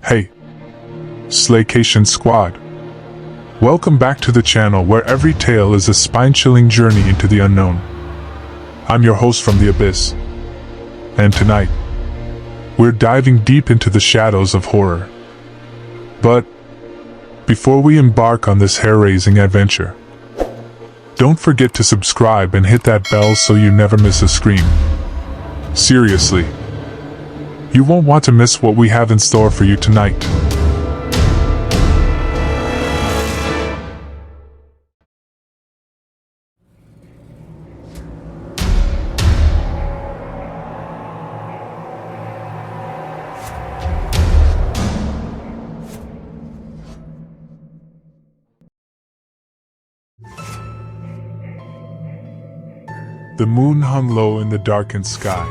Hey, Slaycation Squad. Welcome back to the channel where every tale is a spine-chilling journey into the unknown. I'm your host from the Abyss. And tonight, we're diving deep into the shadows of horror. But before we embark on this hair-raising adventure, don't forget to subscribe and hit that bell so you never miss a scream. Seriously, you won't want to miss what we have in store for you tonight. The moon hung low in the darkened sky,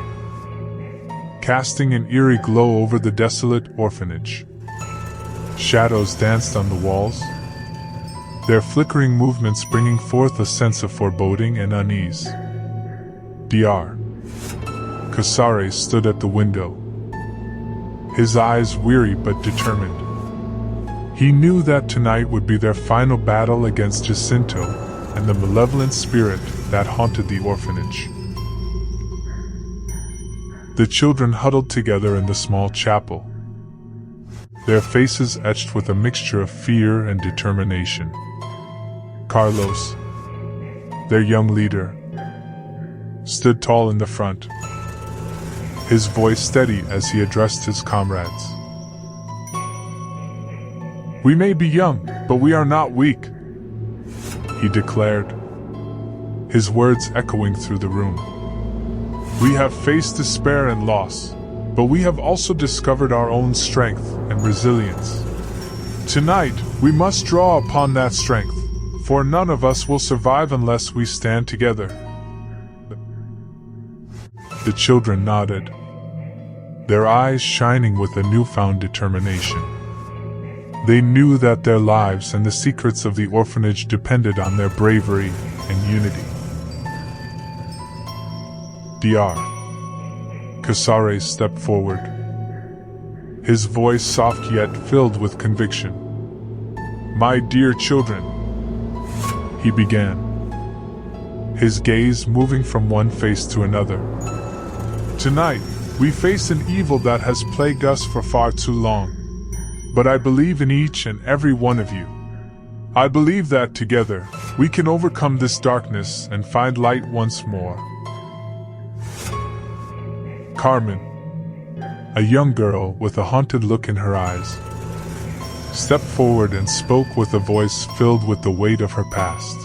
casting an eerie glow over the desolate orphanage. Shadows danced on the walls, their flickering movements bringing forth a sense of foreboding and unease. Dr. Casares stood at the window, his eyes weary but determined. He knew that tonight would be their final battle against Jacinto and the malevolent spirit that haunted the orphanage. The children huddled together in the small chapel, their faces etched with a mixture of fear and determination. Carlos, their young leader, stood tall in the front, his voice steady as he addressed his comrades. "We may be young, but we are not weak," he declared, his words echoing through the room. "We have faced despair and loss, but we have also discovered our own strength and resilience. Tonight, we must draw upon that strength, for none of us will survive unless we stand together." The children nodded, their eyes shining with a newfound determination. They knew that their lives and the secrets of the orphanage depended on their bravery and unity. Dr. Casares stepped forward, his voice soft yet filled with conviction. "My dear children," he began, his gaze moving from one face to another. "Tonight, we face an evil that has plagued us for far too long. But I believe in each and every one of you. I believe that together, we can overcome this darkness and find light once more." Carmen, a young girl with a haunted look in her eyes, stepped forward and spoke with a voice filled with the weight of her past.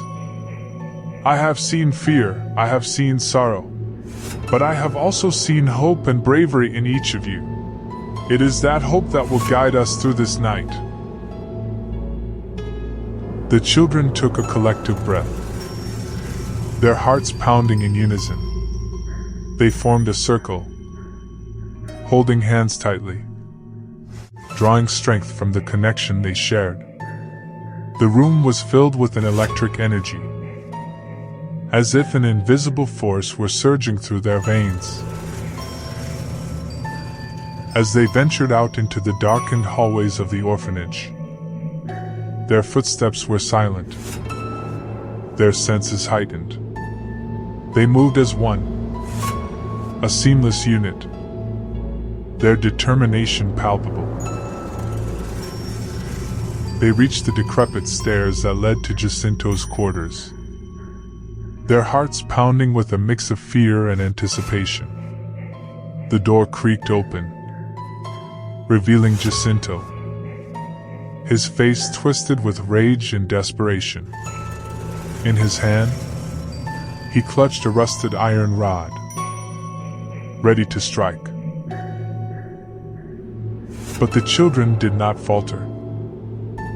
"I have seen fear, I have seen sorrow, but I have also seen hope and bravery in each of you. It is that hope that will guide us through this night." The children took a collective breath, their hearts pounding in unison. They formed a circle, holding hands tightly, drawing strength from the connection they shared. The room was filled with an electric energy, as if an invisible force were surging through their veins. As they ventured out into the darkened hallways of the orphanage, their footsteps were silent, their senses heightened. They moved as one, a seamless unit, their determination palpable. They reached the decrepit stairs that led to Jacinto's quarters, their hearts pounding with a mix of fear and anticipation. The door creaked open, revealing Jacinto, his face twisted with rage and desperation. In his hand, he clutched a rusted iron rod, ready to strike. But the children did not falter.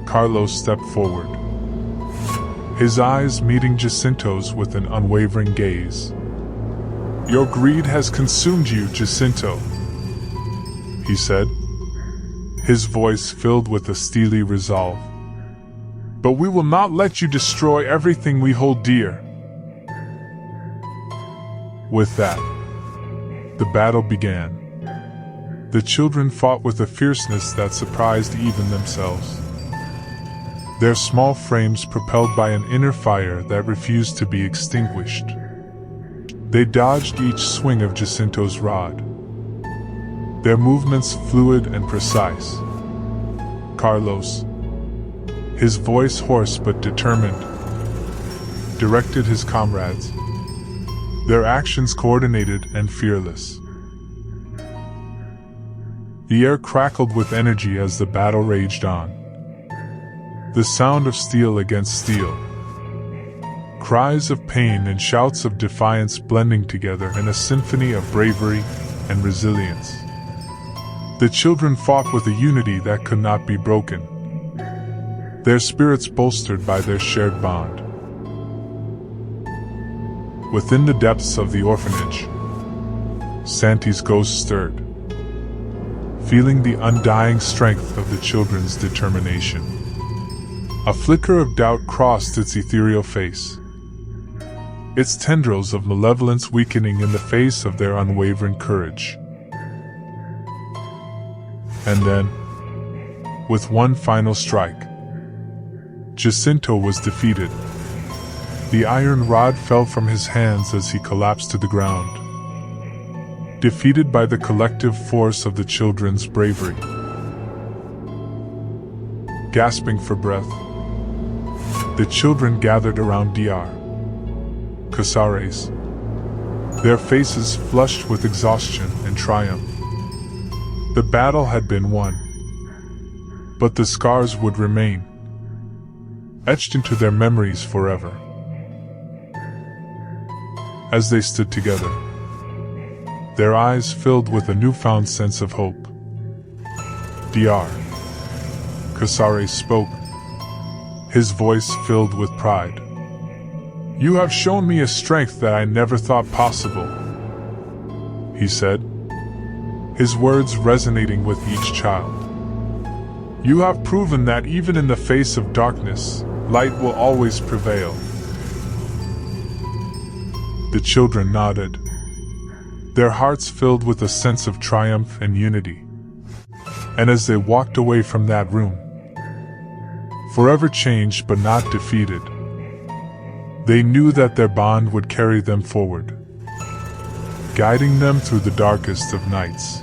Carlos stepped forward, his eyes meeting Jacinto's with an unwavering gaze. "Your greed has consumed you, Jacinto," he said, his voice filled with a steely resolve. "But we will not let you destroy everything we hold dear." With that, the battle began. The children fought with a fierceness that surprised even themselves. Their small frames propelled by an inner fire that refused to be extinguished. They dodged each swing of Jacinto's rod. Their movements fluid and precise. Carlos, his voice hoarse but determined, directed his comrades, their actions coordinated and fearless. The air crackled with energy as the battle raged on. The sound of steel against steel. Cries of pain and shouts of defiance blending together in a symphony of bravery and resilience. The children fought with a unity that could not be broken, their spirits bolstered by their shared bond. Within the depths of the orphanage, Santi's ghost stirred, feeling the undying strength of the children's determination. A flicker of doubt crossed its ethereal face, its tendrils of malevolence weakening in the face of their unwavering courage. And then, with one final strike, Jacinto was defeated. The iron rod fell from his hands as he collapsed to the ground, defeated by the collective force of the children's bravery. Gasping for breath, the children gathered around Dr. Casares, their faces flushed with exhaustion and triumph. The battle had been won, but the scars would remain, etched into their memories forever. As they stood together, their eyes filled with a newfound sense of hope. Dr. Casares spoke, his voice filled with pride. "You have shown me a strength that I never thought possible," he said, his words resonating with each child. "You have proven that even in the face of darkness, light will always prevail." The children nodded, their hearts filled with a sense of triumph and unity. And as they walked away from that room, forever changed but not defeated, they knew that their bond would carry them forward, guiding them through the darkest of nights.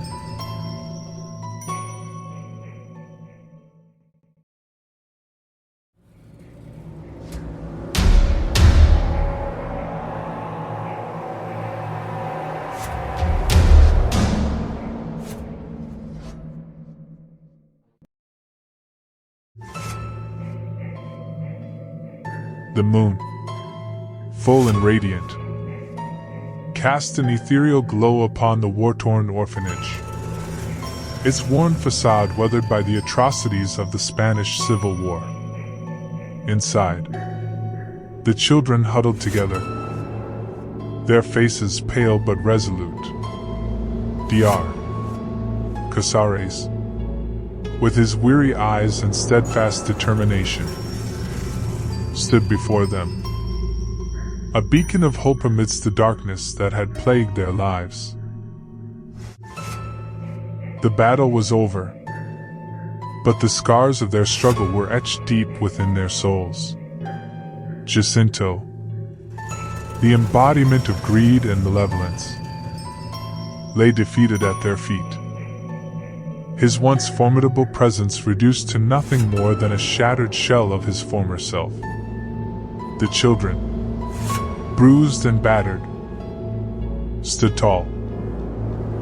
The moon, full and radiant, cast an ethereal glow upon the war-torn orphanage, its worn facade weathered by the atrocities of the Spanish Civil War. Inside, the children huddled together, their faces pale but resolute. Dr. Casares, with his weary eyes and steadfast determination, stood before them, a beacon of hope amidst the darkness that had plagued their lives. The battle was over, but the scars of their struggle were etched deep within their souls. Jacinto, the embodiment of greed and malevolence, lay defeated at their feet, his once formidable presence reduced to nothing more than a shattered shell of his former self. The children, bruised and battered, stood tall,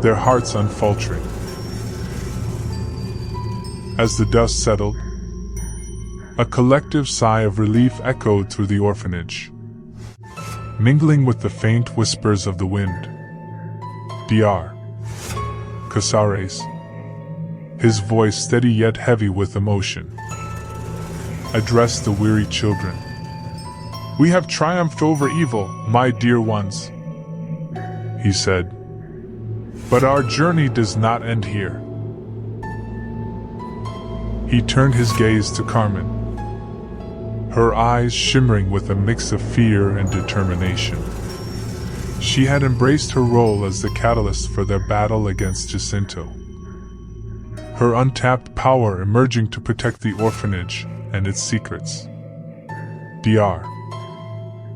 their hearts unfaltering. As the dust settled, a collective sigh of relief echoed through the orphanage, mingling with the faint whispers of the wind. Dr. Casares, his voice steady yet heavy with emotion, addressed the weary children. "We have triumphed over evil, my dear ones," he said. "But our journey does not end here." He turned his gaze to Carmen, her eyes shimmering with a mix of fear and determination. She had embraced her role as the catalyst for their battle against Jacinto, her untapped power emerging to protect the orphanage and its secrets. Dr.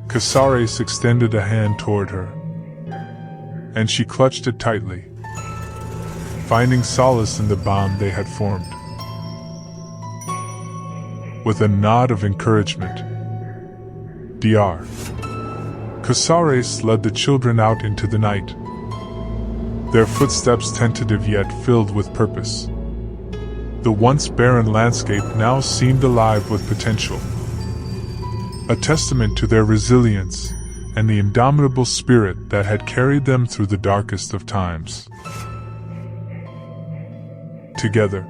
Casares extended a hand toward her, and she clutched it tightly, finding solace in the bond they had formed. With a nod of encouragement, Dr. Casares led the children out into the night, their footsteps tentative yet filled with purpose. The once barren landscape now seemed alive with potential, a testament to their resilience and the indomitable spirit that had carried them through the darkest of times. Together,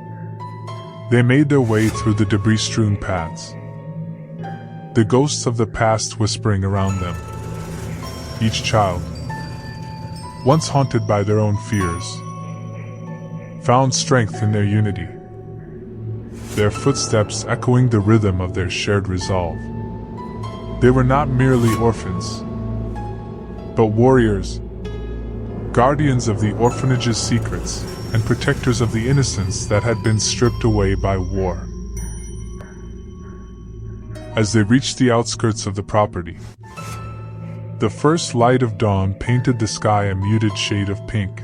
they made their way through the debris-strewn paths, the ghosts of the past whispering around them. Each child, once haunted by their own fears, found strength in their unity, their footsteps echoing the rhythm of their shared resolve. They were not merely orphans, but warriors, guardians of the orphanage's secrets, and protectors of the innocence that had been stripped away by war. As they reached the outskirts of the property, the first light of dawn painted the sky a muted shade of pink,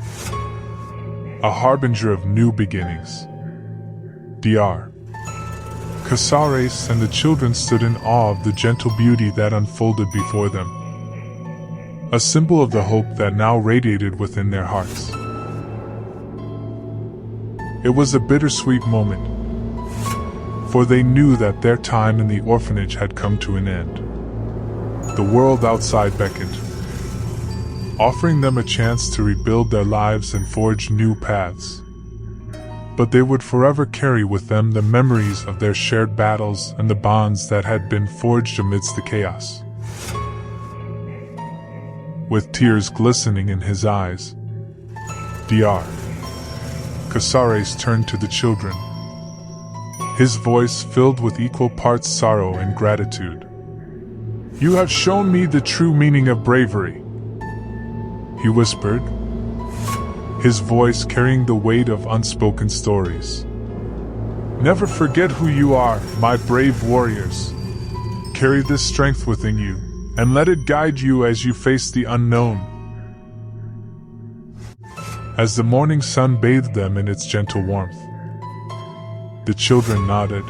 a harbinger of new beginnings. Dr. Casares and the children stood in awe of the gentle beauty that unfolded before them, a symbol of the hope that now radiated within their hearts. It was a bittersweet moment, for they knew that their time in the orphanage had come to an end. The world outside beckoned, offering them a chance to rebuild their lives and forge new paths. But they would forever carry with them the memories of their shared battles and the bonds that had been forged amidst the chaos. With tears glistening in his eyes, Dr. Casares turned to the children, his voice filled with equal parts sorrow and gratitude. "You have shown me the true meaning of bravery," he whispered, his voice carrying the weight of unspoken stories. "Never forget who you are, my brave warriors. Carry this strength within you, and let it guide you as you face the unknown." As the morning sun bathed them in its gentle warmth, the children nodded,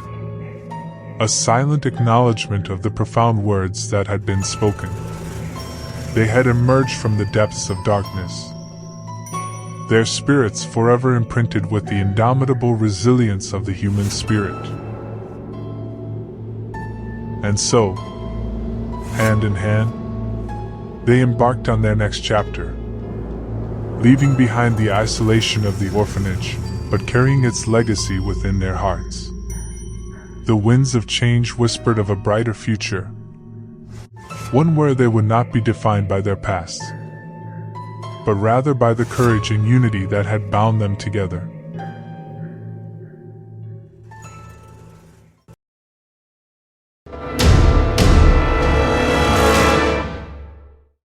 a silent acknowledgement of the profound words that had been spoken. They had emerged from the depths of darkness, their spirits forever imprinted with the indomitable resilience of the human spirit. And so, hand in hand, they embarked on their next chapter, leaving behind the isolation of the orphanage, but carrying its legacy within their hearts. The winds of change whispered of a brighter future, one where they would not be defined by their past, but rather by the courage and unity that had bound them together.